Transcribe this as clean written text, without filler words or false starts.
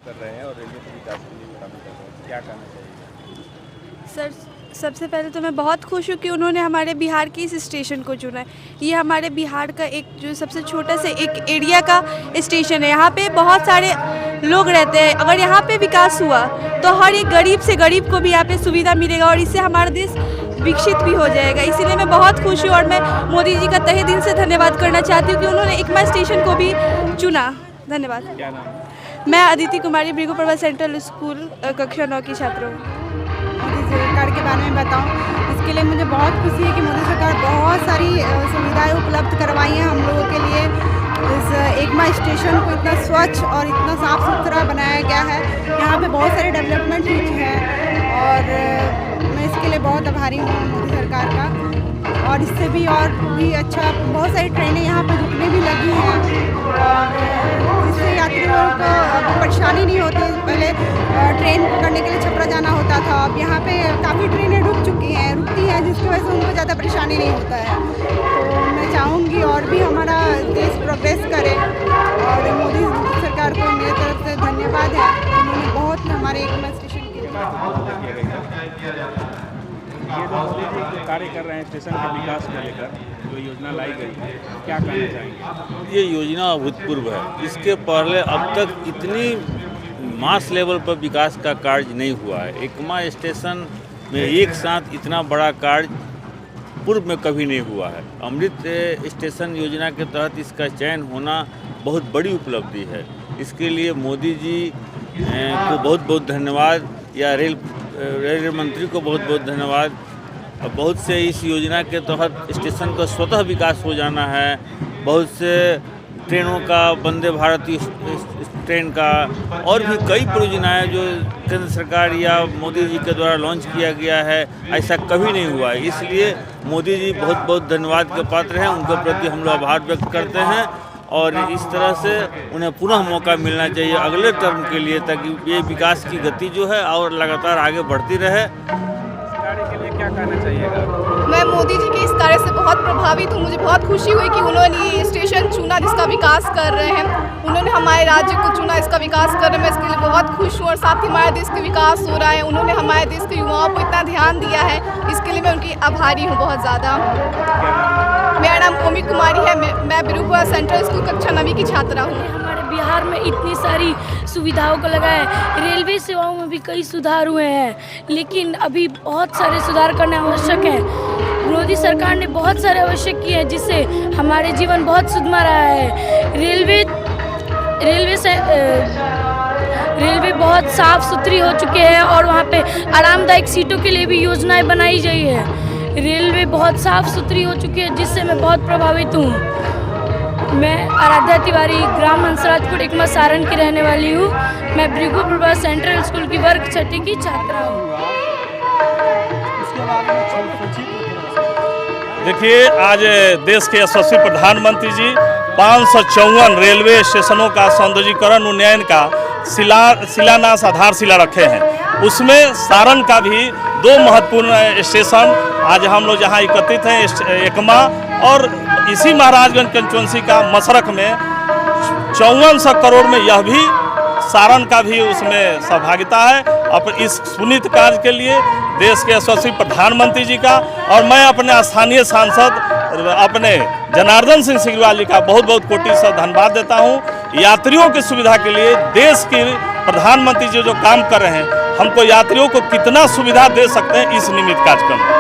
कर रहे हैं और रेलवे के विकास के लिए काम कर रहे हैं, क्या कहना चाहिए? सर, सबसे पहले तो मैं बहुत खुश हूँ कि उन्होंने हमारे बिहार के इस स्टेशन को चुना है। ये हमारे बिहार का एक जो सबसे छोटा से एक एरिया का स्टेशन है। यहाँ पे बहुत सारे लोग रहते हैं। अगर यहाँ पे विकास हुआ तो हर एक गरीब से गरीब को भी यहाँ पे सुविधा मिलेगा और इससे हमारा देश विकसित भी हो जाएगा। इसीलिए मैं बहुत खुश हूँ और मैं मोदी जी का तहे दिल से धन्यवाद करना चाहती हूँ कि उन्होंने एकमा स्टेशन को भी चुना। धन्यवाद। क्या नाम है? मैं अदिति कुमारी भृगुप्रभा सेंट्रल स्कूल कक्षा 9 की छात्र हूँ। मोदी सरकार के बारे में बताऊं, इसके लिए मुझे बहुत खुशी है कि मोदी सरकार बहुत सारी सुविधाएं उपलब्ध करवाई हैं हम लोगों के लिए। इस एकमा स्टेशन को इतना स्वच्छ और इतना साफ़ सुथरा बनाया गया है। यहाँ पे बहुत सारे डेवलपमेंट हुई हैं और मैं इसके लिए बहुत आभारी हूँ मोदी सरकार का। और इससे भी और भी अच्छा बहुत सारी ट्रेनें यहाँ पर रुकने भी लगी हैं और जिससे यात्रियों को परेशानी नहीं होती। पहले ट्रेन पकड़ने के लिए छपरा जाना होता था, अब यहाँ पे काफ़ी ट्रेनें रुकती हैं जिसकी वजह से उनको ज़्यादा परेशानी नहीं होता है। तो मैं चाहूँगी और भी हमारा देश प्रोग्रेस करे और मोदी सरकार को मेरी तरफ से धन्यवाद है। उन्होंने बहुत हमारे एकमा स्टेशन के ये जो कार्य कर रहे हैं स्टेशन के विकास को लेकर, जो योजना लाई गई है, क्या कहना चाहेंगे? ये योजना अभूतपूर्व है। इसके पहले अब तक इतनी मास लेवल पर विकास का कार्य नहीं हुआ है। एकमा स्टेशन में एक साथ इतना बड़ा कार्य पूर्व में कभी नहीं हुआ है। अमृत स्टेशन योजना के तहत इसका चयन होना बहुत बड़ी उपलब्धि है। इसके लिए मोदी जी को बहुत बहुत धन्यवाद, या रेल मंत्री को बहुत बहुत धन्यवाद। बहुत से इस योजना के तहत स्टेशन का स्वतः विकास हो जाना है। बहुत से ट्रेनों का, वंदे भारत ट्रेन का और भी कई परियोजनाएं जो केंद्र सरकार या मोदी जी के द्वारा लॉन्च किया गया है, ऐसा कभी नहीं हुआ है। इसलिए मोदी जी बहुत बहुत धन्यवाद के पात्र हैं। उनके प्रति हम लोग आभार व्यक्त करते हैं और इस तरह से उन्हें पुनः मौका मिलना चाहिए अगले टर्म के लिए, ताकि ये विकास की गति जो है और लगातार आगे बढ़ती रहे। इस कार्य के लिए क्या कहना चाहिएगा? मैं मोदी जी के इस कार्य से बहुत प्रभावित हूँ। मुझे बहुत खुशी हुई कि उन्होंने ये स्टेशन चुना जिसका विकास कर रहे हैं। उन्होंने हमारे राज्य को चुना, इसका विकास कर रहे हैं। मैं इसके लिए बहुत खुश हूँ और साथ ही हमारे देश का विकास हो रहा है। उन्होंने हमारे देश के युवाओं को इतना ध्यान दिया है, इसके लिए मैं उनकी आभारी हूँ बहुत ज़्यादा। मेरा नाम कोमी कुमारी है। मैं भृगुप्रभा सेंट्रल स्कूल कक्षा 9 की छात्रा हूँ। हमारे बिहार में इतनी सारी सुविधाओं को लगा है। रेलवे सेवाओं में भी कई सुधार हुए हैं, लेकिन अभी बहुत सारे सुधार करना आवश्यक है। मोदी सरकार ने बहुत सारे आवश्यक किए हैं, जिससे हमारे जीवन बहुत सुधमा रहा है। रेलवे बहुत साफ सुथरी हो चुके हैं और वहाँ पे आरामदायक सीटों के लिए भी योजनाएं बनाई गई है। रेलवे बहुत साफ सुथरी हो चुकी है, जिससे मैं बहुत प्रभावित हूँ। मैं आराध्या तिवारी, ग्राम हंसराजपुर एकमा सारण की रहने वाली हूँ। मैं भृगुप्रभा सेंट्रल स्कूल की वर्ग 6 की छात्रा हूँ। देखिए, आज देश के यशस्वी प्रधानमंत्री जी 554 रेलवे स्टेशनों का सौंदर्यीकरण उन्नयन का शिलान्यास आधारशिला रखे हैं। उसमें सारण का भी 2 महत्वपूर्ण स्टेशन आज हम लोग जहां एकत्रित हैं, एकमा और इसी महाराजगंज कंस्टिट्यूंसी का मसरख में 5400 करोड़ में यह भी सारण का भी उसमें सहभागिता है। अब इस पुनीत कार्य के लिए देश के यशस्वी प्रधानमंत्री जी का और मैं अपने स्थानीय सांसद अपने जनार्दन सिंह सिग्रीवाल जी का बहुत बहुत कोटि से धन्यवाद देता हूं। यात्रियों की सुविधा के लिए देश के प्रधानमंत्री जी जो काम कर रहे हैं, हमको यात्रियों को कितना सुविधा दे सकते हैं इस निमित्त कार्यक्रम में।